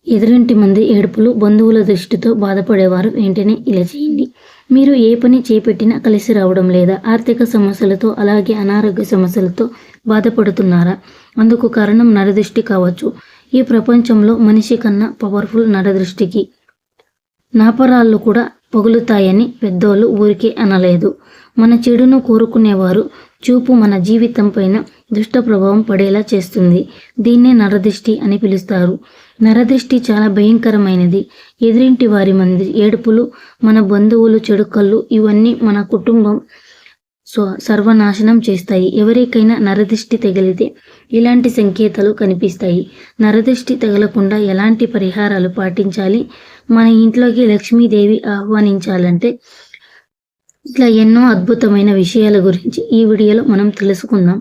ఎదురింటి మంది ఏడుపులు, బంధువుల దృష్టితో బాధపడేవారు వెంటనే ఇలా చేయండి. మీరు ఏ పని చేపట్టినా కలిసి రావడం లేదా? ఆర్థిక సమస్యలతో అలాగే అనారోగ్య సమస్యలతో బాధపడుతున్నారా? అందుకు కారణం నరదృష్టి కావచ్చు. ఈ ప్రపంచంలో మనిషి కన్నా పవర్ఫుల్ నరదృష్టికి. నాపరాళ్ళు కూడా పగులుతాయని పెద్దోళ్ళు ఊరికే అనలేదు. మన చెడును కోరుకునేవారు చూపు మన జీవితం పైన దుష్ట ప్రభావం పడేలా చేస్తుంది. దీన్నే నరదృష్టి అని పిలుస్తారు. నరదృష్టి చాలా భయంకరమైనది. ఎదురింటి వారి మంది ఏడుపులు, మన బంధువులు చెడు కళ్ళు, ఇవన్నీ మన కుటుంబం సర్వనాశనం చేస్తాయి. ఎవరికైనా నరదృష్టి తగిలితే ఇలాంటి సంకేతాలు కనిపిస్తాయి. నరదృష్టి తగలకుండా ఎలాంటి పరిహారాలు పాటించాలి? మన ఇంట్లోకి లక్ష్మీదేవి ఆహ్వానించాలంటే ఇట్లా ఎన్నో అద్భుతమైన విషయాల గురించి ఈ వీడియోలో మనం తెలుసుకుందాం.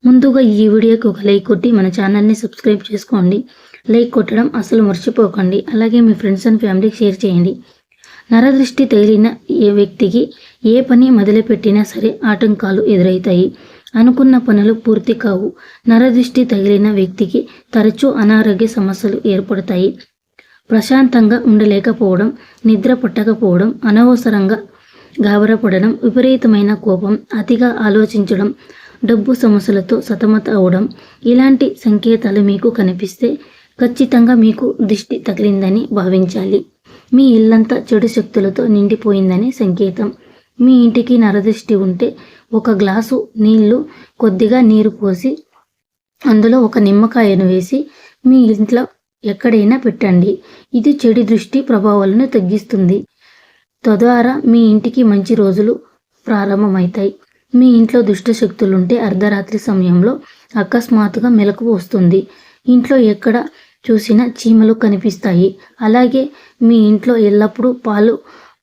ముందుగా ఈ వీడియోకి ఒక లైక్ కొట్టి మన ఛానల్ని సబ్స్క్రైబ్ చేసుకోండి. లైక్ కొట్టడం అసలు మర్చిపోకండి. అలాగే మీ ఫ్రెండ్స్ అండ్ ఫ్యామిలీకి షేర్ చేయండి. నరదృష్టి తగిలిన ఏ వ్యక్తికి ఏ పని మొదలుపెట్టినా సరే ఆటంకాలు ఎదురవుతాయి. అనుకున్న పనులు పూర్తి కావు. నరదృష్టి తగిలిన వ్యక్తికి తరచూ అనారోగ్య సమస్యలు ఏర్పడతాయి. ప్రశాంతంగా ఉండలేకపోవడం, నిద్ర పట్టకపోవడం, అనవసరంగా గాబరపడడం, విపరీతమైన కోపం, అతిగా ఆలోచించడం, డబ్బు సమస్యలతో సతమత అవడం, ఇలాంటి సంకేతాలు మీకు కనిపిస్తే ఖచ్చితంగా మీకు దిష్టి తగిలిందని భావించాలి. మీ ఇల్లంతా చెడు శక్తులతో నిండిపోయిందని సంకేతం. మీ ఇంటికి నరదృష్టి ఉంటే ఒక గ్లాసు నీళ్లు, కొద్దిగా నీరు పోసి అందులో ఒక నిమ్మకాయను వేసి మీ ఇంట్లో ఎక్కడైనా పెట్టండి. ఇది చెడు దృష్టి ప్రభావాలను తగ్గిస్తుంది. తద్వారా మీ ఇంటికి మంచి రోజులు ప్రారంభమవుతాయి. మీ ఇంట్లో దుష్ట శక్తులుంటే అర్ధరాత్రి సమయంలో అకస్మాత్తుగా మెలకువ వస్తుంది. ఇంట్లో ఎక్కడ చూసినా చీమలు కనిపిస్తాయి. అలాగే మీ ఇంట్లో ఎల్లప్పుడూ పాలు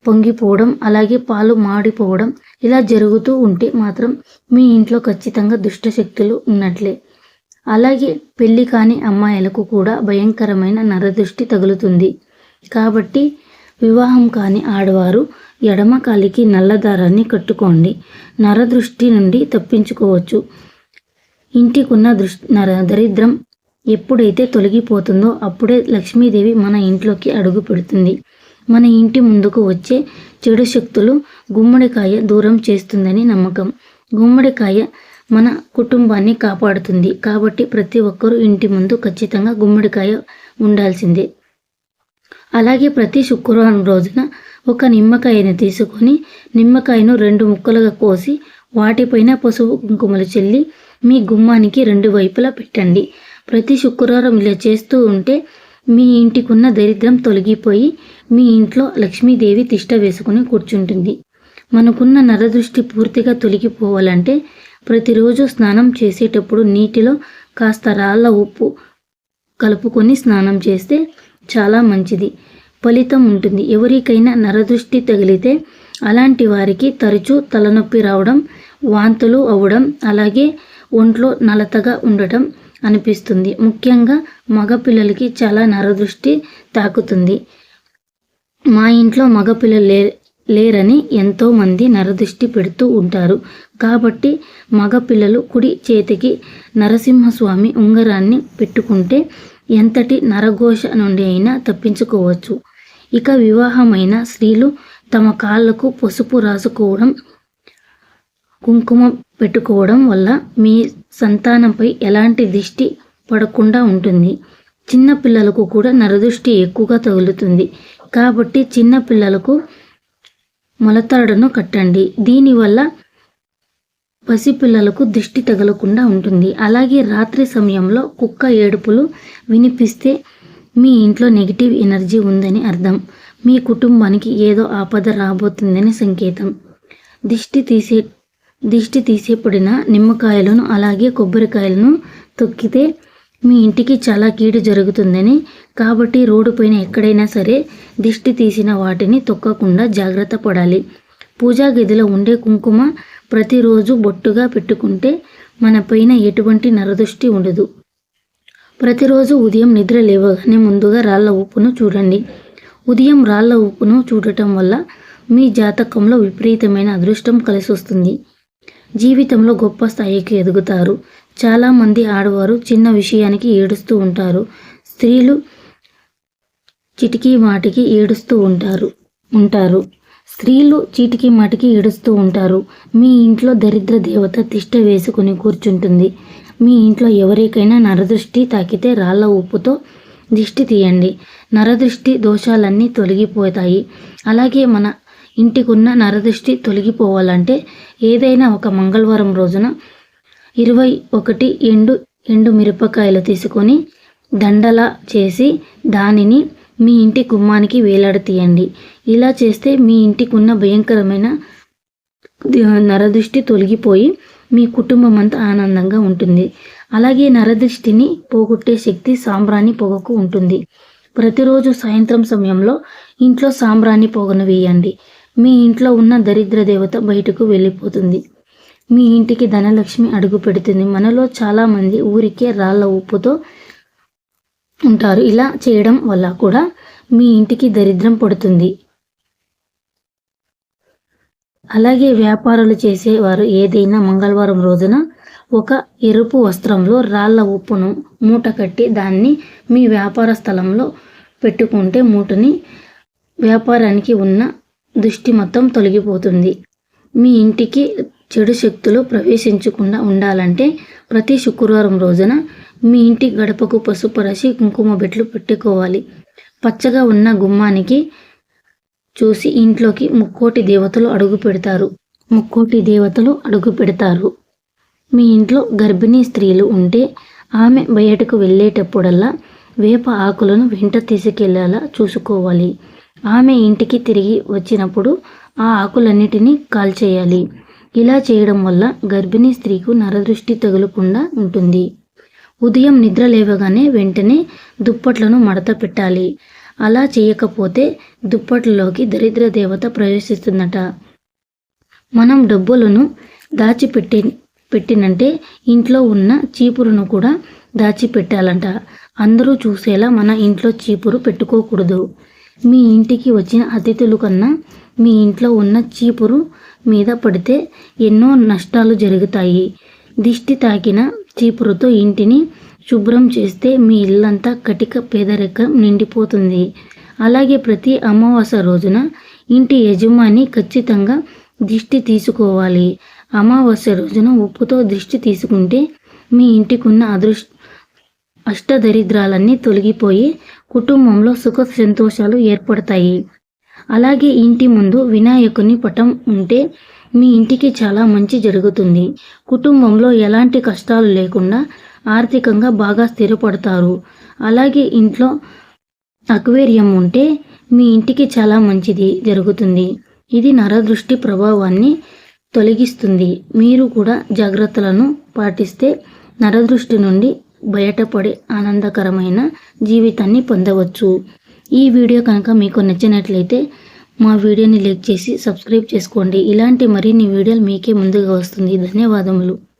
పొంగిపోవడం, అలాగే పాలు మాడిపోవడం ఇలా జరుగుతూ ఉంటే మాత్రం మీ ఇంట్లో ఖచ్చితంగా దుష్ట శక్తులు ఉన్నట్లే. అలాగే పెళ్లి కాని అమ్మాయిలకు కూడా భయంకరమైన నరదృష్టి తగులుతుంది. కాబట్టి వివాహం కాని ఆడవారు ఎడమ కాలికి నల్ల దారాన్ని కట్టుకోండి. నరదృష్టి నుండి తప్పించుకోవచ్చు. ఇంటికున్న దరిద్రం ఎప్పుడైతే తొలగిపోతుందో అప్పుడే లక్ష్మీదేవి మన ఇంట్లోకి అడుగు పెడుతుంది. మన ఇంటి ముందుకు వచ్చే చెడు శక్తులు గుమ్మడికాయ దూరం చేస్తుందని నమ్మకం. గుమ్మడికాయ మన కుటుంబాన్ని కాపాడుతుంది. కాబట్టి ప్రతి ఒక్కరూ ఇంటి ముందు ఖచ్చితంగా గుమ్మడికాయ ఉండాల్సిందే. అలాగే ప్రతి శుక్రవారం రోజున ఒక నిమ్మకాయను తీసుకొని నిమ్మకాయను 2 ముక్కలుగా కోసి వాటిపైన పసుపు కుంకుమలు చల్లి మీ గుమ్మానికి 2 వైపులా పెట్టండి. ప్రతి శుక్రవారం ఇలా చేస్తూ ఉంటే మీ ఇంటికున్న దరిద్రం తొలగిపోయి మీ ఇంట్లో లక్ష్మీదేవి తిష్ట వేసుకుని కూర్చుంటుంది. మనకున్న నరదృష్టి పూర్తిగా తొలగిపోవాలంటే ప్రతిరోజు స్నానం చేసేటప్పుడు నీటిలో కాస్త రాళ్ళ ఉప్పు కలుపుకొని స్నానం చేస్తే చాలా మంచిది ఫలితం ఉంటుంది. ఎవరికైనా నరదృష్టి తగిలితే అలాంటి వారికి తరచూ తలనొప్పి రావడం, వాంతులు అవ్వడం, అలాగే ఒంట్లో నలతగా ఉండటం అనిపిస్తుంది. ముఖ్యంగా మగపిల్లలకి చాలా నరదృష్టి తాకుతుంది. మా ఇంట్లో మగపిల్లలు లేరని ఎంతోమంది నరదృష్టి పెడుతూ ఉంటారు. కాబట్టి మగపిల్లలు కుడి చేతికి నరసింహస్వామి ఉంగరాన్ని పెట్టుకుంటే ఎంతటి నరఘోష నుండి అయినా తప్పించుకోవచ్చు. ఇక వివాహమైన స్త్రీలు తమ కాళ్ళకు పసుపు రాసుకోవడం, కుంకుమ పెట్టుకోవడం వల్ల మీ సంతానంపై ఎలాంటి దిష్టి పడకుండా ఉంటుంది. చిన్న పిల్లలకు కూడా నరదృష్టి ఎక్కువగా తగులుతుంది. కాబట్టి చిన్న పిల్లలకు మొలతాడును కట్టండి. దీనివల్ల పసిపిల్లలకు దిష్టి తగలకుండా ఉంటుంది. అలాగే రాత్రి సమయంలో కుక్క ఏడుపులు వినిపిస్తే మీ ఇంట్లో నెగిటివ్ ఎనర్జీ ఉందని అర్థం. మీ కుటుంబానికి ఏదో ఆపద రాబోతుందని సంకేతం. దిష్టి తీసేపడిన నిమ్మకాయలను అలాగే కొబ్బరికాయలను తొక్కితే మీ ఇంటికి చాలా కీడు జరుగుతుందని. కాబట్టి రోడ్డు పైన ఎక్కడైనా సరే దిష్టి తీసిన వాటిని తొక్కకుండా జాగ్రత్త పడాలి. పూజా గదిలో ఉండే కుంకుమ ప్రతిరోజు బొట్టుగా పెట్టుకుంటే మన పైన ఎటువంటి నరదృష్టి ఉండదు. ప్రతిరోజు ఉదయం నిద్ర లేవగానే ముందుగా రాళ్ళ ఉప్పును చూడండి. ఉదయం రాళ్ళ ఉప్పును చూడటం వల్ల మీ జాతకంలో విపరీతమైన అదృష్టం కలిసి వస్తుంది. జీవితంలో గొప్ప స్థాయికి ఎదుగుతారు. చాలామంది ఆడవారు చిన్న విషయానికి ఏడుస్తూ ఉంటారు. స్త్రీలు చిటికీ మాటికి ఏడుస్తూ ఉంటారు. స్త్రీలు చీటికి మాటికి ఏడుస్తూ ఉంటారు. మీ ఇంట్లో దరిద్ర దేవత తిష్ట వేసుకుని కూర్చుంటుంది. మీ ఇంట్లో ఎవరికైనా నరదృష్టి తాకితే రాళ్ళ ఉప్పుతో దిష్టి తీయండి. నరదృష్టి దోషాలన్నీ తొలగిపోతాయి. అలాగే మన ఇంటికున్న నరదృష్టి తొలగిపోవాలంటే ఏదైనా ఒక మంగళవారం రోజున 21 ఎండు మిరపకాయలు తీసుకొని దండలా చేసి దానిని మీ ఇంటి గుమ్మానికి వేలాడతీయండి. ఇలా చేస్తే మీ ఇంటికి ఉన్న భయంకరమైన నరదృష్టి తొలగిపోయి మీ కుటుంబం అంతా ఆనందంగా ఉంటుంది. అలాగే నరదృష్టిని పోగొట్టే శక్తి సాంబ్రాణి పొగకు ఉంటుంది. ప్రతిరోజు సాయంత్రం సమయంలో ఇంట్లో సాంబ్రాణి పొగను వేయండి. మీ ఇంట్లో ఉన్న దరిద్ర దేవత బయటకు వెళ్ళిపోతుంది. మీ ఇంటికి ధనలక్ష్మి అడుగు పెడుతుంది. మనలో చాలామంది ఊరికే రాళ్ళ ఉప్పుతో ఉంటారు. ఇలా చేయడం వల్ల కూడా మీ ఇంటికి దరిద్రం పడుతుంది. అలాగే వ్యాపారాలు చేసేవారు ఏదైనా మంగళవారం రోజున ఒక ఎరుపు వస్త్రంలో రాళ్ళ ఉప్పును మూట కట్టి దాన్ని మీ వ్యాపార స్థలంలో పెట్టుకుంటే మూటని వ్యాపారానికి ఉన్న దృష్టి మొత్తం తొలగిపోతుంది. మీ ఇంటికి చెడు శక్తులు ప్రవేశించకుండా ఉండాలంటే ప్రతి శుక్రవారం రోజున మీ ఇంటి గడపకు పసుపు రాసి కుంకుమ బెట్లు పెట్టుకోవాలి. పచ్చగా ఉన్న గుమ్మానికి చూసి ఇంట్లోకి ముక్కోటి దేవతలు అడుగు పెడతారు. మీ ఇంట్లో గర్భిణీ స్త్రీలు ఉంటే ఆమె బయటకు వెళ్ళేటప్పుడల్లా వేప ఆకులను వెంట తీసుకెళ్లేలా చూసుకోవాలి. ఆమె ఇంటికి తిరిగి వచ్చినప్పుడు ఆ ఆకులన్నిటినీ కాల్చేయాలి. ఇలా చేయడం వల్ల గర్భిణీ స్త్రీకు నరదృష్టి తగులకుండా ఉంటుంది. ఉదయం నిద్ర లేవగానే వెంటనే దుప్పట్లను మడత పెట్టాలి. అలా చేయకపోతే దుప్పట్లలోకి దరిద్ర దేవత ప్రవేశిస్తుందట. మనం డబ్బులను పెట్టినంటే ఇంట్లో ఉన్న చీపురును కూడా దాచిపెట్టాలంట. అందరూ చూసేలా మన ఇంట్లో చీపురు పెట్టుకోకూడదు. మీ ఇంటికి వచ్చిన అతిథుల కన్నా మీ ఇంట్లో ఉన్న చీపురు మీద పడితే ఎన్నో నష్టాలు జరుగుతాయి. దిష్టి తాకిన చీపురుతో ఇంటిని శుభ్రం చేస్తే మీ ఇల్లంతా కటిక పేదరికం నిండిపోతుంది. అలాగే ప్రతి అమావాస్య రోజున ఇంటి యజమాని ఖచ్చితంగా దిష్టి తీసుకోవాలి. అమావాస్య రోజున ఉప్పుతో దిష్టి తీసుకుంటే మీ ఇంటికున్న అష్టదరిద్రాలన్నీ తొలగిపోయి కుటుంబంలో సుఖ సంతోషాలు ఏర్పడతాయి. అలాగే ఇంటి ముందు వినాయకుని పటం ఉంటే మీ ఇంటికి చాలా మంచి జరుగుతుంది. కుటుంబంలో ఎలాంటి కష్టాలు లేకుండా ఆర్థికంగా బాగా స్థిరపడతారు. అలాగే ఇంట్లో అక్వేరియం ఉంటే మీ ఇంటికి చాలా మంచిది జరుగుతుంది. ఇది నరదృష్టి ప్రభావాన్ని తొలగిస్తుంది. మీరు కూడా జాగ్రత్తలను పాటిస్తే నరదృష్టి నుండి బయటపడే ఆనందకరమైన జీవితాన్ని పొందవచ్చు. ఈ వీడియో కనుక మీకు నచ్చినట్లయితే మా వీడియోని లైక్ చేసి సబ్స్క్రైబ్ చేసుకోండి. ఇలాంటి మరిన్ని వీడియోలు మీకే ముందుగా వస్తుంది. ధన్యవాదములు.